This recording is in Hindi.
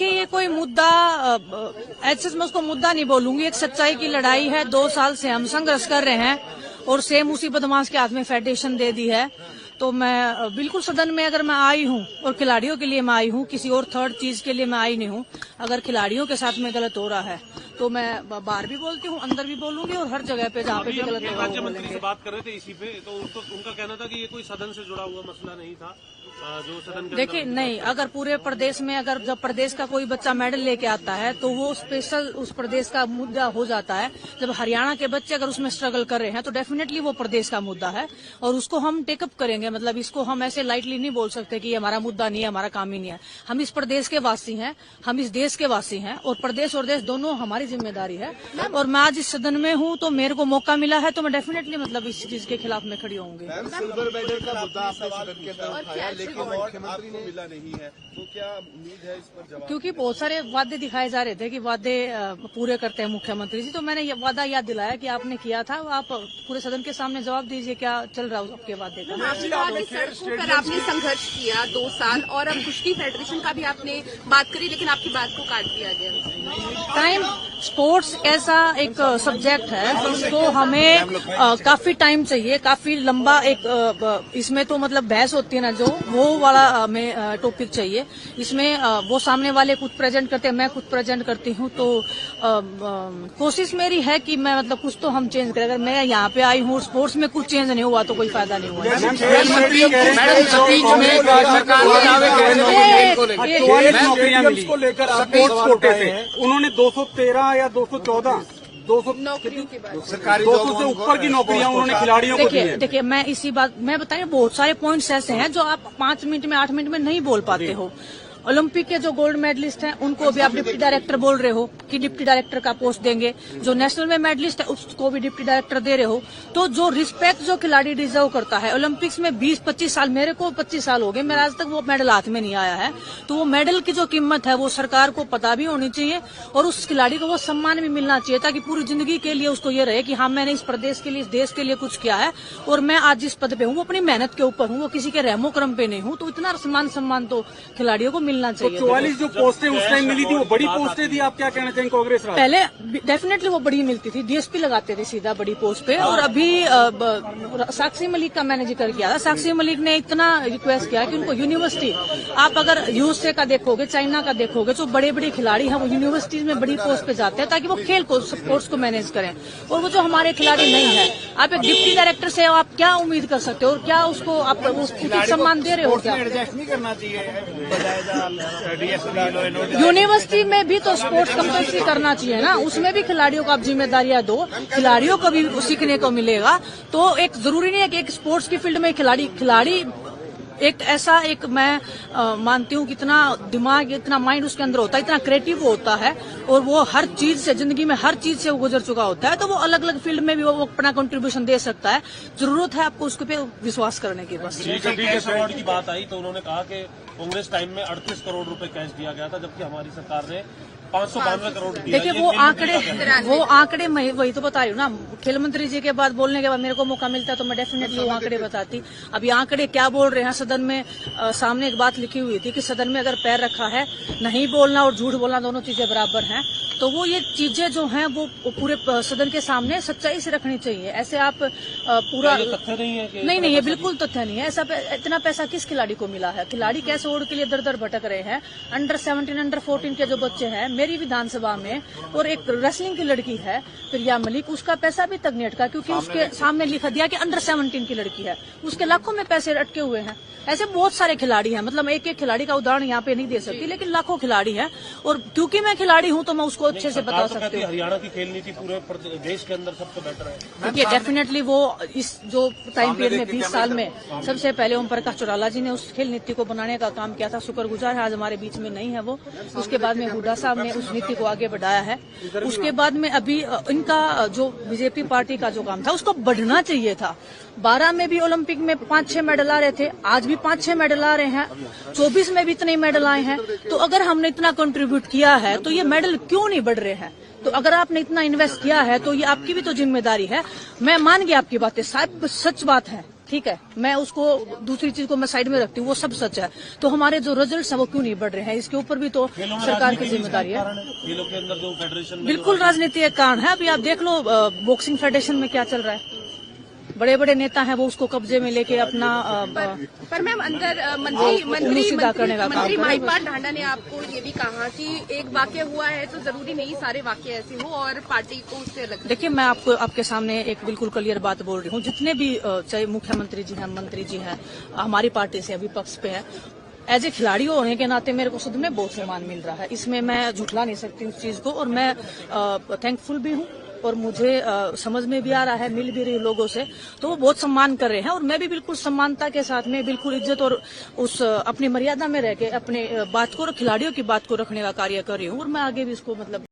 देखिए, ये कोई मुद्दा ऐसे मैं उसको मुद्दा नहीं बोलूंगी। एक सच्चाई की लड़ाई है। 2 साल से हम संघर्ष कर रहे हैं और सेम उसी बदमाश के हाथ में फेडरेशन दे दी है। तो मैं बिल्कुल सदन में अगर मैं आई हूँ और खिलाड़ियों के लिए मैं आई हूँ, किसी और थर्ड चीज के लिए मैं आई नहीं हूँ। अगर खिलाड़ियों के साथ में गलत हो रहा है तो मैं बाहर भी बोलती हूँ, अंदर भी बोलूंगी और हर जगह पे जहाँ पे भी गलत हो रहा है। राज्य मंत्री से बात कर रहे थे इसी पे, तो उनका कहना था कि ये कोई सदन से जुड़ा हुआ मसला नहीं था जो सदन के। देखिए, नहीं, अगर पूरे प्रदेश में अगर जब प्रदेश का कोई बच्चा मेडल लेके आता है तो वो स्पेशल उस प्रदेश का मुद्दा हो जाता है। जब हरियाणा के बच्चे अगर उसमें स्ट्रगल कर रहे हैं तो डेफिनेटली वो प्रदेश का मुद्दा है और उसको हम टेकअप करेंगे। मतलब इसको हम ऐसे लाइटली नहीं बोल सकते कि ये हमारा मुद्दा नहीं है, हमारा काम ही नहीं है। हम इस प्रदेश के वासी हैं, हम इस देश के वासी हैं और प्रदेश और देश दोनों हमारी जिम्मेदारी है। और मैं आज इस सदन में हूँ तो मेरे को मौका मिला है तो मैं डेफिनेटली मतलब इस चीज के खिलाफ में खड़ी होंगी। सिल्वर मेडल का मुद्दा आपने सदन के अंदर उठाया, लेकिन मुख्यमंत्री को मिला नहीं है, तो क्या उम्मीद है इस पर जवाब? क्योंकि बहुत सारे वादे दिखाए जा रहे थे कि वादे पूरे करते हैं मुख्यमंत्री जी, तो मैंने ये वादा याद दिलाया कि आपने किया था। आप पूरे सदन के सामने जवाब दीजिए, क्या चल रहा है आपके वादे का? आपने संघर्ष किया 2 साल और अब कुश्ती फेडरेशन का भी आपने बात करी, लेकिन आपकी बात को काट दिया गया। टाइम स्पोर्ट्स ऐसा एक सब्जेक्ट है जिसको हमें काफी टाइम चाहिए, काफी लंबा एक इसमें तो मतलब बहस होती है ना, जो वो वाला हमें टॉपिक चाहिए। इसमें वो सामने वाले खुद प्रेजेंट करते हैं, मैं खुद प्रेजेंट करती हूँ, तो कोशिश मेरी है कि मैं मतलब कुछ तो हम चेंज करें। अगर मैं यहाँ पे आई हूँ स्पोर्ट्स में कुछ चेंज नहीं हुआ तो कोई फायदा नहीं हुआ। 44 नौकरियां मिली स्पोर्ट्स कोटे से, उन्होंने 213 या 214 200 से ऊपर की नौकरियां उन्होंने खिलाड़ियों को दी हैं। देखिए, मैं इसी बात मैं बताइए, बहुत सारे पॉइंट्स ऐसे हैं जो आप 5 मिनट में 8 मिनट में नहीं बोल पाते हो। ओलंपिक के जो गोल्ड मेडलिस्ट हैं उनको अभी आप डिप्टी डायरेक्टर बोल रहे हो कि डिप्टी डायरेक्टर का पोस्ट देंगे। जो नेशनल में मेडलिस्ट है उसको भी डिप्टी डायरेक्टर दे रहे हो। तो जो रिस्पेक्ट जो खिलाड़ी डिजर्व करता है, ओलंपिक्स में 20-25 साल, मेरे को 25 साल हो गए, मेरा आज तक वो मेडल हाथ में नहीं आया है। तो वो मेडल की जो कीमत है वो सरकार को पता भी होनी चाहिए और उस खिलाड़ी को वो सम्मान भी मिलना चाहिए, ताकि पूरी जिंदगी के लिए उसको ये रहे कि हाँ, मैंने इस प्रदेश के लिए, इस देश के लिए कुछ किया है और मैं आज जिस पद पे हूँ वो अपनी मेहनत के ऊपर हूँ, वो किसी के रहमो क्रम पे नहीं हूँ। तो इतना सम्मान तो खिलाड़ियों को मिलना चाहिए। जो पोस्टें उस टाइम मिली थी वो बड़ी पोस्टें थी, आप क्या कहना चाहेंगे कांग्रेस राज? पहले डेफिनेटली वो बड़ी मिलती थी, डीएसपी लगाते थे सीधा बड़ी पोस्ट पे। और अभी साक्षी मलिक का मैंने जिक्र किया था। साक्षी मलिक ने इतना रिक्वेस्ट किया कि उनको यूनिवर्सिटी, आप अगर यूएसए का देखोगे, चाइना का देखोगे, जो बड़े बड़े खिलाड़ी हैं वो यूनिवर्सिटीज में बड़ी पोस्ट पे जाते हैं ताकि वो खेल को, स्पोर्ट्स को मैनेज करें। और वो जो हमारे खिलाड़ी नहीं है, आप एक डिप्टी डायरेक्टर से आप क्या उम्मीद कर सकते हो और क्या उसको आप उचित सम्मान दे रहे हो? क्या एडजस्ट नहीं करना चाहिए? यूनिवर्सिटी में भी तो स्पोर्ट्स कंपल्सरी करना चाहिए ना, उसमें भी खिलाड़ियों को आप जिम्मेदारियां दो, खिलाड़ियों को भी सीखने को मिलेगा। तो एक जरूरी नहीं है कि एक स्पोर्ट्स की फील्ड में खिलाड़ी एक ऐसा एक मैं मानती हूँ कि इतना दिमाग, इतना माइंड उसके अंदर होता है, इतना क्रिएटिव होता है और वो हर चीज से, जिंदगी में हर चीज से वो गुजर चुका होता है। तो वो अलग अलग फील्ड में भी वो अपना कंट्रीब्यूशन दे सकता है। जरूरत है आपको उसके पे विश्वास करने की। बस कैश अवार्ड की बात आई तो उन्होंने कहा कि कांग्रेस टाइम में 38 करोड़ रुपए कैश दिया गया था, जबकि हमारी सरकार ने 592 करोड़ दिया। देखिए, वो आंकड़े मैं वही तो बता रही हूँ ना। खेल मंत्री जी के बाद बोलने के बाद मेरे को मौका मिलता तो मैं डेफिनेटली वो आंकड़े बताती। अभी आंकड़े क्या बोल रहे हैं? सदन में सामने एक बात लिखी हुई थी कि सदन में अगर पैर रखा है, नहीं बोलना और झूठ बोलना दोनों चीजें बराबर हैं। तो वो ये चीजें जो हैं वो पूरे सदन के सामने सच्चाई से रखनी चाहिए। ऐसे आप पूरा तथ्य नहीं है? नहीं, ये बिल्कुल तथ्य नहीं है। ऐसा इतना पैसा किस खिलाड़ी को मिला है? खिलाड़ी कैसे ओढ़ के लिए दर दर भटक रहे हैं। अंडर 17, अंडर 14 के जो बच्चे हैं मेरी विधानसभा में, और एक रेसलिंग की लड़की है प्रिया मलिक, उसका पैसा भी तक नहीं अटका क्योंकि उसके सामने लिखा दिया कि अंडर 17 की लड़की है, उसके लाखों में पैसे अटके हुए हैं। ऐसे बहुत सारे खिलाड़ी हैं, मतलब एक एक खिलाड़ी का उदाहरण यहाँ पे नहीं दे सकती, लेकिन लाखों खिलाड़ी हैं। और क्योंकि मैं खिलाड़ी हूँ तो मैं उसको अच्छे से बता सकती हूँ। हरियाणा की खेल नीति पूरे देश के अंदर सबसे बेटर है। देखिए, डेफिनेटली वो इस जो टाइम पीरियड में 20 साल में सबसे पहले ओम प्रकाश चौटाला जी ने उस खेल नीति को बनाने का काम किया था। शुक्रगुजार है, आज हमारे बीच में नहीं है वो। उसके बाद में हुड्डा साहब ने उस नीति को आगे बढ़ाया है। उसके बाद में अभी इनका जो बीजेपी पार्टी का जो काम था उसको बढ़ना चाहिए था। 12 में भी ओलंपिक में 5-6 मेडल आ रहे थे, आज भी 5-6 मेडल आ रहे हैं, 24 में भी इतने मेडल आए हैं। तो अगर हमने इतना कंट्रीब्यूट किया है तो ये मेडल क्यों नहीं बढ़ रहे हैं? तो अगर आपने इतना इन्वेस्ट किया है तो ये आपकी भी तो जिम्मेदारी है। मैं मान गया आपकी बातें, साहब सच बात है ठीक है, मैं उसको दूसरी चीज को मैं साइड में रखती हूँ, वो सब सच है। तो हमारे जो रिजल्ट्स हैं वो क्यों नहीं बढ़ रहे हैं, इसके ऊपर भी तो खेलों में सरकार की राजनीति जिम्मेदारी है। खेलों के अंदर जो फेडरेशन में बिल्कुल राजनीति एक कारण है। अभी आप देख लो बॉक्सिंग फेडरेशन में क्या चल रहा है, बड़े बड़े नेता हैं वो उसको कब्जे में लेके अपना पर मैम अंदर सीधा करने का काम मंत्री कर रहे हैं। महिपाल ढांडा ने आपको ये भी कहा कि एक वाक्य हुआ है तो जरूरी नहीं सारे वाक्य ऐसे हो और पार्टी को उससे अलग। देखिए, मैं आपको आपके सामने एक बिल्कुल क्लियर बात बोल रही हूँ। जितने भी चाहे मुख्यमंत्री जी हैं, मंत्री जी हैं, हमारी पार्टी से विपक्ष पे है, एज ए खिलाड़ी होने के नाते मेरे को खुद में बहुत सम्मान मिल रहा है। इसमें मैं झुठला नहीं सकती उस चीज को, और मैं थैंकफुल भी हूँ, और मुझे समझ में भी आ रहा है, मिल भी रही लोगों से, तो वो बहुत सम्मान कर रहे हैं। और मैं भी बिल्कुल सम्मानता के साथ में बिल्कुल इज्जत और उस अपनी मर्यादा में रह के अपने बात को, खिलाड़ियों की बात को रखने का कार्य कर रही हूँ, और मैं आगे भी इसको मतलब